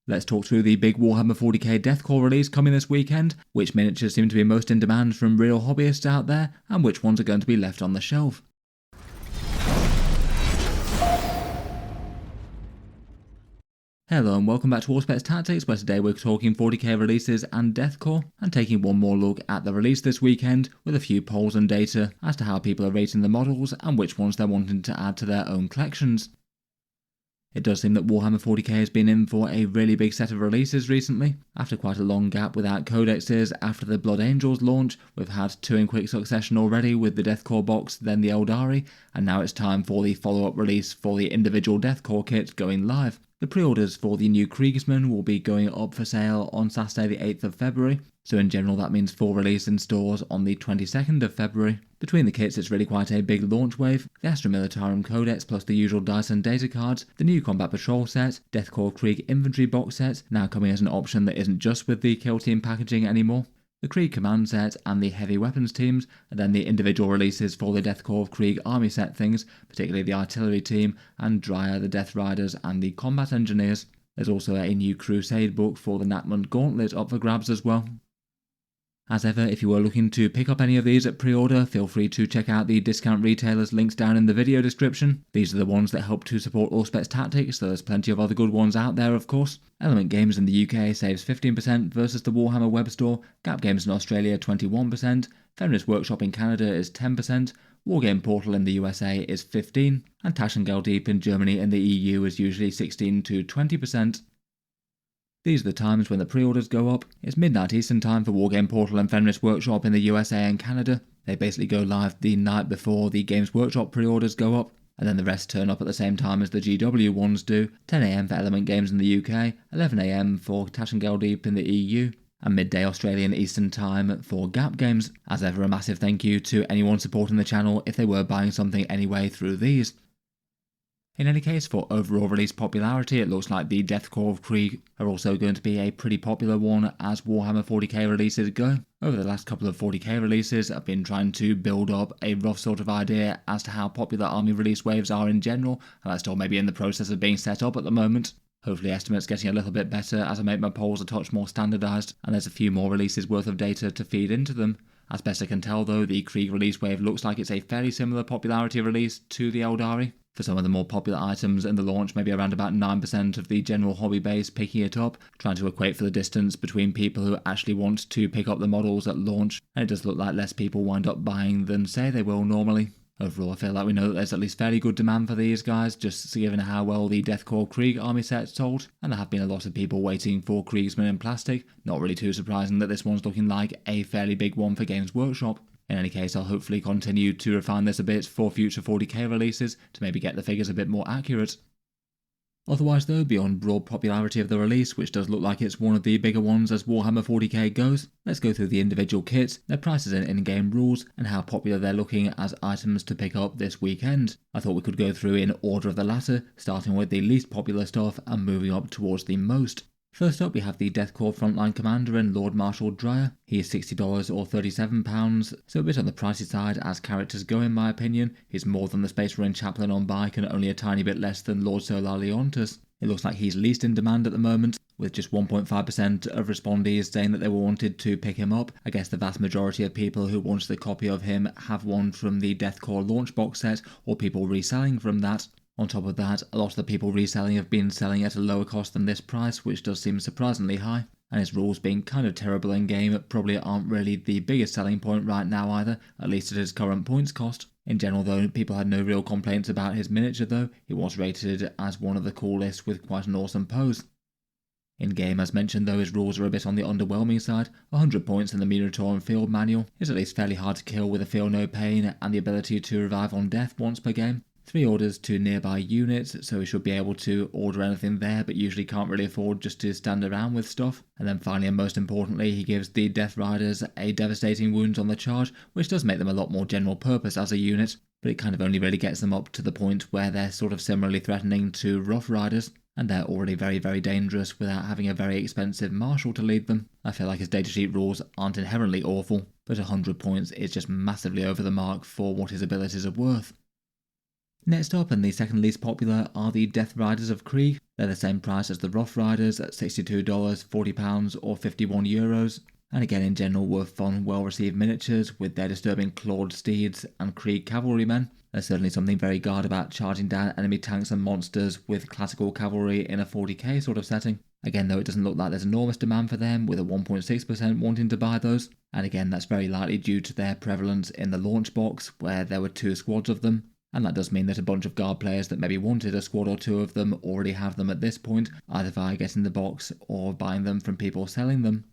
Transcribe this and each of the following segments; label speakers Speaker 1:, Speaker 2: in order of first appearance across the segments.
Speaker 1: Let's talk through the big Warhammer 40k Deathcore release coming this weekend, which miniatures seem to be most in demand from real hobbyists out there, and which ones are going to be left on the shelf. Hello and welcome back to Auspex Tactics, where today we're talking 40k releases and Deathcore, and taking one more look at the release this weekend with a few polls and data as to how people are rating the models and which ones they're wanting to add to their own collections. It does seem that Warhammer 40k has been in for a really big set of releases recently. After quite a long gap without codexes after the Blood Angels launch, we've had two in quick succession already with the Deathcore box, then the Eldari, and now it's time for the follow-up release for the individual Deathcore kit going live. The pre-orders for the new Kriegsman will be going up for sale on Saturday the 8th of February, so in general that means full release in stores on the 22nd of February. Between the kits it's really quite a big launch wave: the Astra Militarum Codex plus the usual dice and data cards, the new Combat Patrol set, Deathcore Krieg Infantry box set, now coming as an option that isn't just with the kill team packaging anymore, the Krieg Command set and the heavy weapons teams, and then the individual releases for the Deathcore Krieg army set things, particularly the artillery team and Dreir, the Death Riders and the combat engineers. There's also a new Crusade book for the Nachmund Gauntlet up for grabs as well. As ever, if you were looking to pick up any of these at pre-order, feel free to check out the discount retailers links down in the video description. These are the ones that help to support Auspex Tactics, so there's plenty of other good ones out there of course. Element Games in the UK saves 15% versus the Warhammer web store, Gap Games in Australia 21%, Fenris Workshop in Canada is 10%, Wargame Portal in the USA is 15%, and Tash and Galdeep in Germany and the EU is usually 16 to 20%. These are the times when the pre-orders go up. It's midnight Eastern time for Wargame Portal and Fenris Workshop in the USA and Canada. They basically go live the night before the Games Workshop pre-orders go up, and then the rest turn up at the same time as the GW ones do. 10 AM for Element Games in the UK, 11 AM for Tash and Galdeep in the EU, and midday Australian Eastern time for Gap Games. As ever, a massive thank you to anyone supporting the channel if they were buying something anyway through these. In any case, for overall release popularity, it looks like the Deathcore of Krieg are also going to be a pretty popular one as Warhammer 40k releases go. Over the last couple of 40k releases, I've been trying to build up a rough sort of idea as to how popular army release waves are in general, and that's still maybe in the process of being set up at the moment. Hopefully estimates getting a little bit better as I make my polls a touch more standardised, and there's a few more releases worth of data to feed into them. As best I can tell though, the Krieg release wave looks like it's a fairly similar popularity release to the Eldari. For some of the more popular items in the launch, maybe around about 9% of the general hobby base picking it up, trying to equate for the distance between people who actually want to pick up the models at launch, and it does look like less people wind up buying than say they will normally. Overall, I feel like we know that there's at least fairly good demand for these guys, just given how well the Deathcore Krieg army set sold, and there have been a lot of people waiting for Kriegsman in plastic. Not really too surprising that this one's looking like a fairly big one for Games Workshop. In any case, I'll hopefully continue to refine this a bit for future 40k releases to maybe get the figures a bit more accurate. Otherwise though, beyond broad popularity of the release, which does look like it's one of the bigger ones as Warhammer 40k goes, let's go through the individual kits, their prices and in-game rules, and how popular they're looking as items to pick up this weekend. I thought we could go through in order of the latter, starting with the least popular stuff and moving up towards the most. First up we have the Deathcore Frontline Commander and Lord Marshal Dreir. He is $60 or £37, so a bit on the pricey side as characters go in my opinion. He's more than the Space Marine Chaplain on bike and only a tiny bit less than Lord Solar Leontus. It looks like he's least in demand at the moment, with just 1.5% of respondees saying that they wanted to pick him up. I guess the vast majority of people who wanted a copy of him have one from the Deathcore launch box set or people reselling from that. On top of that, a lot of the people reselling have been selling at a lower cost than this price, which does seem surprisingly high, and his rules being kind of terrible in game probably aren't really the biggest selling point right now either, at least at his current points cost. In general though, people had no real complaints about his miniature though. It was rated as one of the coolest with quite an awesome pose. In game, as mentioned though, his rules are a bit on the underwhelming side. 100 points in the Militarum field manual is at least fairly hard to kill with a feel no pain and the ability to revive on death once per game. 3 orders to nearby units, so he should be able to order anything there, but usually can't really afford just to stand around with stuff. And then finally and most importantly, he gives the Death Riders a devastating wounds on the charge, which does make them a lot more general purpose as a unit, but it kind of only really gets them up to the point where they're sort of similarly threatening to Rough Riders, and they're already very, very dangerous without having a very expensive Marshal to lead them. I feel like his datasheet rules aren't inherently awful, but 100 points is just massively over the mark for what his abilities are worth. Next up, and the second least popular, are the Death Riders of Krieg. They're the same price as the Rough Riders at $62, £40 or €51. And again in general were fun, well received miniatures with their disturbing clawed steeds and Krieg cavalrymen. There's certainly something very guard about charging down enemy tanks and monsters with classical cavalry in a 40k sort of setting. Again though, it doesn't look like there's enormous demand for them, with a 1.6% wanting to buy those. And again, that's very likely due to their prevalence in the launch box, where there were 2 squads of them. And that does mean that a bunch of guard players that maybe wanted a squad or 2 of them already have them at this point, either via getting the box or buying them from people selling them.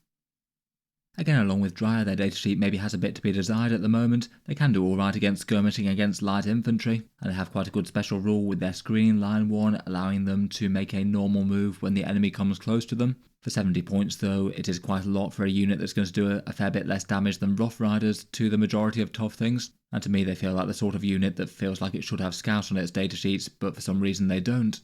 Speaker 1: Again, along with Dreir, their datasheet maybe has a bit to be desired at the moment. They can do alright against skirmishing against light infantry, and they have quite a good special rule with their screen line 1, allowing them to make a normal move when the enemy comes close to them. For 70 points though, it is quite a lot for a unit that's going to do a fair bit less damage than Rough Riders to the majority of tough things, and to me they feel like the sort of unit that feels like it should have scouts on its datasheets, but for some reason they don't.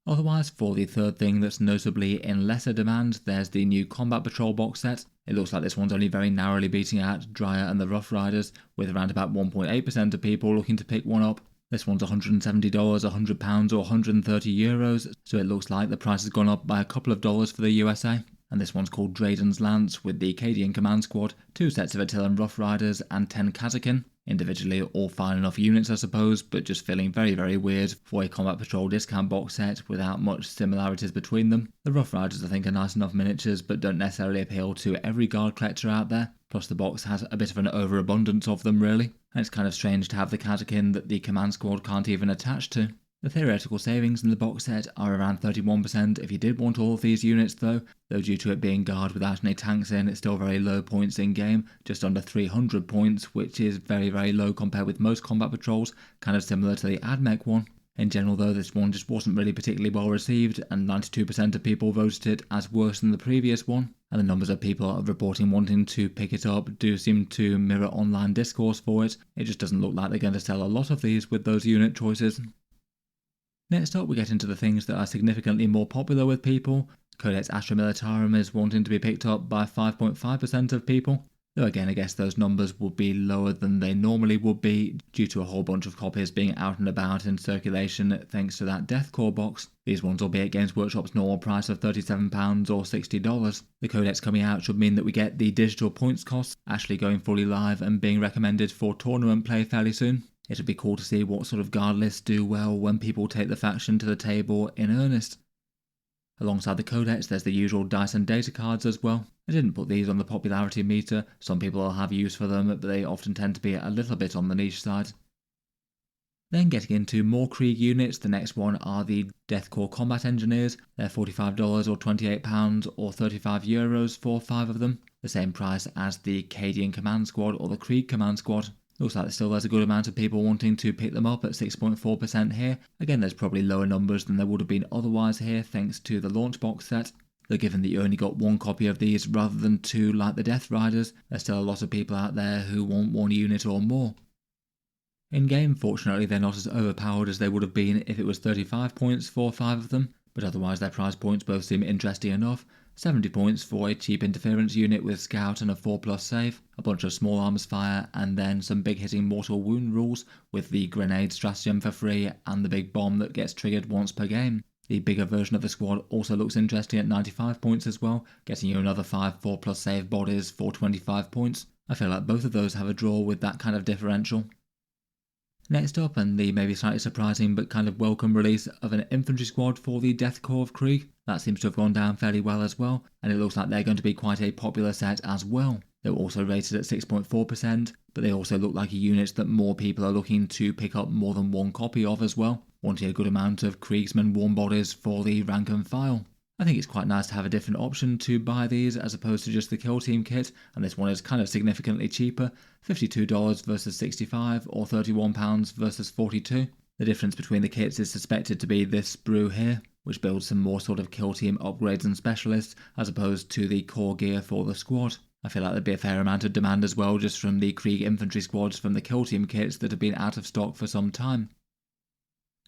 Speaker 1: Otherwise, for the third thing that's notably in lesser demand, there's the new Combat Patrol box set. It looks like this one's only very narrowly beating out Dreir and the Rough Riders, with around about 1.8% of people looking to pick one up. This one's $170, £100 or €130, so it looks like the price has gone up by a couple of dollars for the USA. And this one's called Draiden's Lance, with the Cadian Command Squad, 2 sets of Attilan Rough Riders and 10 Kazakin. Individually all fine enough units I suppose, but just feeling very very weird for a Combat Patrol discount box set without much similarities between them. The Rough Riders I think are nice enough miniatures, but don't necessarily appeal to every guard collector out there, plus the box has a bit of an overabundance of them really, and it's kind of strange to have the Kazakin that the Command Squad can't even attach to. The theoretical savings in the box set are around 31% if you did want all of these units though due to it being guard without any tanks in, it's still very low points in game, just under 300 points, which is very very low compared with most combat patrols, kind of similar to the AdMech one. In general though, this one just wasn't really particularly well received, and 92% of people voted it as worse than the previous one, and the numbers of people reporting wanting to pick it up do seem to mirror online discourse for it. It just doesn't look like they're going to sell a lot of these with those unit choices. Next up we get into the things that are significantly more popular with people. Codex Astra Militarum is wanting to be picked up by 5.5% of people, though again I guess those numbers would be lower than they normally would be due to a whole bunch of copies being out and about in circulation thanks to that Deathcore box. These ones will be at Games Workshop's normal price of £37 or $60. The Codex coming out should mean that we get the digital points costs actually going fully live and being recommended for tournament play fairly soon. It'd be cool to see what sort of guard lists do well when people take the faction to the table in earnest. Alongside the Codex there's the usual dice and data cards as well. I didn't put these on the popularity meter, some people will have use for them but they often tend to be a little bit on the niche side. Then getting into more Krieg units, the next one are the Deathcore Combat Engineers. They're $45 or £28 or €35 for 5 of them, the same price as the Cadian Command Squad or the Krieg Command Squad. Looks like there's a good amount of people wanting to pick them up at 6.4% here. Again, there's probably lower numbers than there would have been otherwise here thanks to the launch box set. Though given that you only got 1 copy of these rather than 2 like the Death Riders, there's still a lot of people out there who want 1 unit or more. In game, fortunately, they're not as overpowered as they would have been if it was 35 points for 5 of them, but otherwise their price points both seem interesting enough. 70 points for a cheap interference unit with scout and a 4+ save, a bunch of small arms fire, and then some big hitting mortal wound rules with the grenade stratagem for free and the big bomb that gets triggered once per game. The bigger version of the squad also looks interesting at 95 points as well, getting you another 5 4+ save bodies for 25 points. I feel like both of those have a draw with that kind of differential. Next up, and the maybe slightly surprising but kind of welcome release of an infantry squad for the Deathcore of Krieg. That seems to have gone down fairly well as well, and it looks like they're going to be quite a popular set as well. They were also rated at 6.4%, but they also look like a unit that more people are looking to pick up more than 1 copy of as well, wanting a good amount of Kriegsman warm bodies for the rank and file. I think it's quite nice to have a different option to buy these as opposed to just the Kill Team kit, and this one is kind of significantly cheaper, $52 versus $65 or £31 versus $42. The difference between the kits is suspected to be this sprue here, which builds some more sort of Kill Team upgrades and specialists as opposed to the core gear for the squad. I feel like there'd be a fair amount of demand as well just from the Krieg Infantry squads from the Kill Team kits that have been out of stock for some time.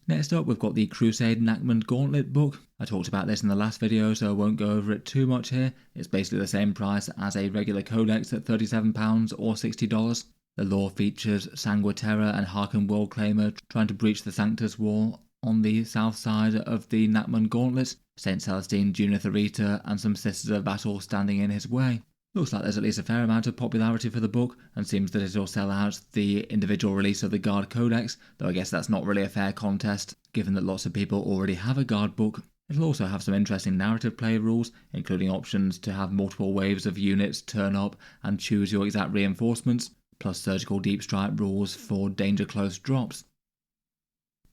Speaker 1: Next up we've got the Crusade Nachmund Gauntlet book. I talked about this in the last video so I won't go over it too much here. It's basically the same price as a regular Codex at £37 or $60. The lore features Sanguiterra and Harken Worldclaimer trying to breach the Sanctus Wall on the south side of the Nachmund Gauntlet, St. Celestine Junior Therita and some Sisters of Battle standing in his way. Looks like there's at least a fair amount of popularity for the book, and seems that it'll sell out the individual release of the Guard Codex, though I guess that's not really a fair contest, given that lots of people already have a Guard book. It'll also have some interesting narrative play rules, including options to have multiple waves of units turn up and choose your exact reinforcements, plus surgical deep strike rules for danger close drops.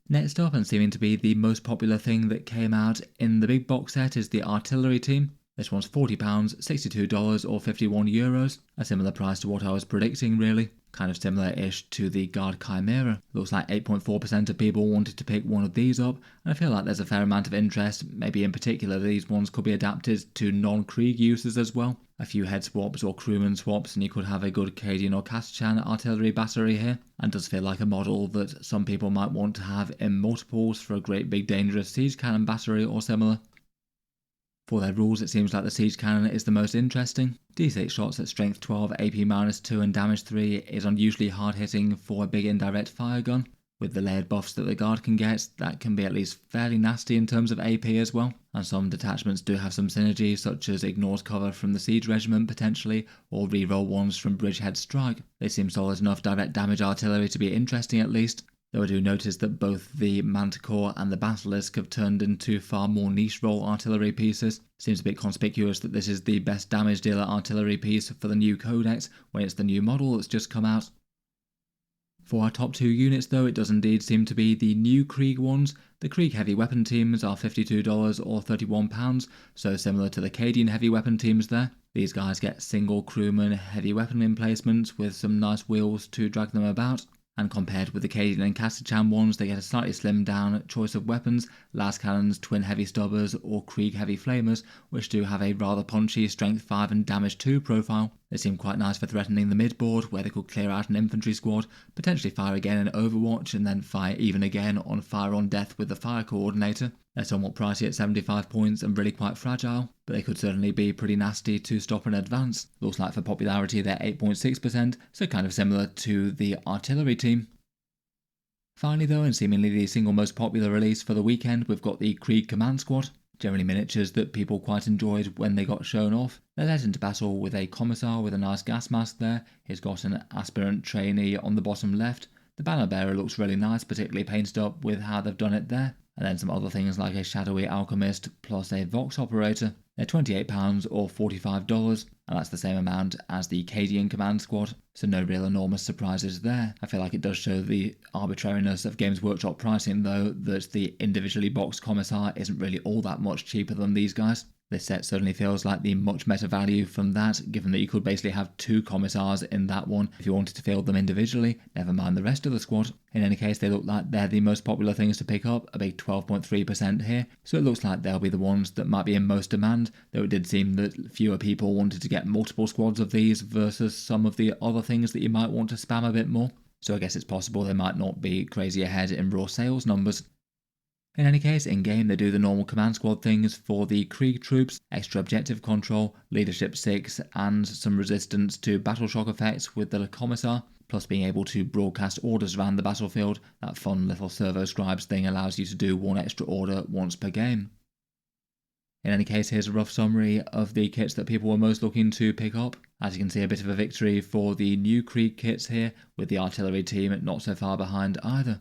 Speaker 1: Next up, and seeming to be the most popular thing that came out in the big box set, is the artillery team. This one's £40, $62 or €51, a similar price to what I was predicting really. Kind of similar-ish to the Guard Chimera. Looks like 8.4% of people wanted to pick one of these up, and I feel like there's a fair amount of interest. Maybe in particular these ones could be adapted to non-Krieg uses as well. A few head swaps or crewman swaps and you could have a good Cadian or Caschan artillery battery here, and does feel like a model that some people might want to have in multiples for a great big dangerous siege cannon battery or similar. For their rules, it seems like the siege cannon is the most interesting. D6 shots at strength 12, AP-2 and damage 3 is unusually hard hitting for a big indirect fire gun. With the layered buffs that the guard can get, that can be at least fairly nasty in terms of AP as well. And some detachments do have some synergy, such as ignores cover from the siege regiment potentially, or reroll ones from bridgehead strike. They seem solid enough direct damage artillery to be interesting at least. Though I do notice that both the Manticore and the Basilisk have turned into far more niche role artillery pieces. Seems a bit conspicuous that this is the best damage dealer artillery piece for the new Codex when it's the new model that's just come out. For our top two units though, it does indeed seem to be the new Krieg ones. The Krieg heavy weapon teams are $52 or £31, so similar to the Cadian heavy weapon teams there. These guys get single crewman heavy weapon emplacements with some nice wheels to drag them about. And compared with the Cadian and Caschan ones, they get a slightly slimmed down choice of weapons, las cannons, twin heavy stubbers or Krieg heavy flamers, which do have a rather punchy strength 5 and damage 2 profile. They seem quite nice for threatening the midboard, where they could clear out an infantry squad, potentially fire again in Overwatch and then fire even again on Fire on Death with the fire coordinator. They're somewhat pricey at 75 points and really quite fragile, but they could certainly be pretty nasty to stop an advance. Looks like for popularity they're 8.6%, so kind of similar to the artillery team. Finally though, and seemingly the single most popular release for the weekend, we've got the Krieg Command Squad. Generally miniatures that people quite enjoyed when they got shown off. They're led into battle with a commissar with a nice gas mask there. He's got an aspirant trainee on the bottom left. The banner bearer looks really nice, particularly painted up with how they've done it there. And then some other things like a shadowy alchemist plus a Vox operator. They're £28 or $45, and that's the same amount as the Cadian Command Squad, so no real enormous surprises there. I feel like it does show the arbitrariness of Games Workshop pricing though, that the individually boxed commissar isn't really all that much cheaper than these guys. This set certainly feels like the much better value from that, given that you could basically have two commissars in that one if you wanted to field them individually, never mind the rest of the squad. In any case, they look like they're the most popular things to pick up, a big 12.3% here, so it looks like they'll be the ones that might be in most demand, though it did seem that fewer people wanted to get multiple squads of these versus some of the other things that you might want to spam a bit more. So I guess it's possible they might not be crazy ahead in raw sales numbers. In any case, in-game they do the normal command squad things for the Krieg troops, extra objective control, leadership 6 and some resistance to battle shock effects with the commissar, plus being able to broadcast orders around the battlefield. That fun little servo scribes thing allows you to do one extra order once per game. In any case, here's a rough summary of the kits that people were most looking to pick up. As you can see, a bit of a victory for the new Krieg kits here, with the artillery team not so far behind either.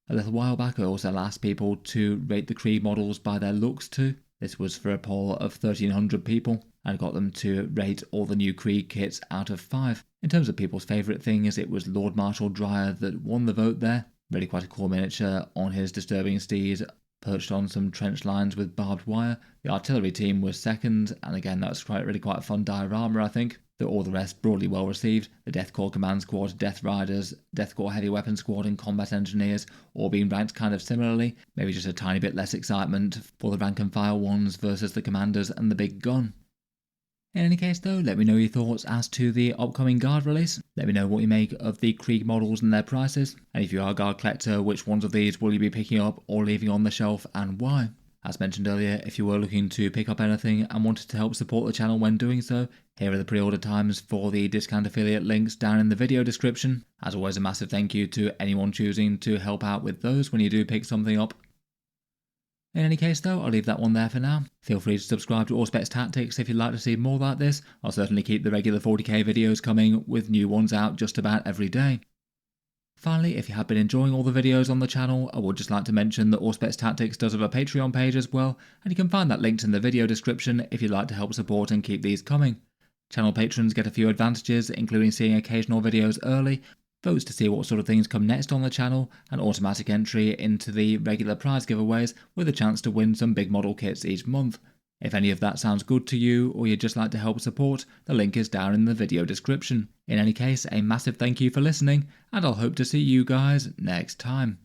Speaker 1: A little while back I also asked people to rate the Krieg models by their looks too. This was for a poll of 1,300 people, and got them to rate all the new Krieg kits out of 5. In terms of people's favourite things, it was Lord Marshal Dreir that won the vote there. Really quite a cool miniature on his disturbing steed, perched on some trench lines with barbed wire. The artillery team was second, and again that was really quite a fun diorama I think. Though all the rest broadly well received, the Death Corps Command Squad, Death Riders, Death Corps Heavy Weapon Squad and Combat Engineers all being ranked kind of similarly, maybe just a tiny bit less excitement for the rank and file ones versus the commanders and the big gun. In any case though, let me know your thoughts as to the upcoming Guard release. Let me know what you make of the Krieg models and their prices, and if you are a Guard collector, which ones of these will you be picking up or leaving on the shelf and why? As mentioned earlier, if you were looking to pick up anything and wanted to help support the channel when doing so, here are the pre-order times for the discount affiliate links down in the video description. As always, a massive thank you to anyone choosing to help out with those when you do pick something up. In any case though, I'll leave that one there for now. Feel free to subscribe to Auspex Tactics if you'd like to see more like this. I'll certainly keep the regular 40k videos coming, with new ones out just about every day. Finally, if you have been enjoying all the videos on the channel, I would just like to mention that Auspex Tactics does have a Patreon page as well, and you can find that linked in the video description if you'd like to help support and keep these coming. Channel patrons get a few advantages, including seeing occasional videos early, votes to see what sort of things come next on the channel, and automatic entry into the regular prize giveaways with a chance to win some big model kits each month. If any of that sounds good to you, or you'd just like to help support, the link is down in the video description. In any case, a massive thank you for listening, and I'll hope to see you guys next time.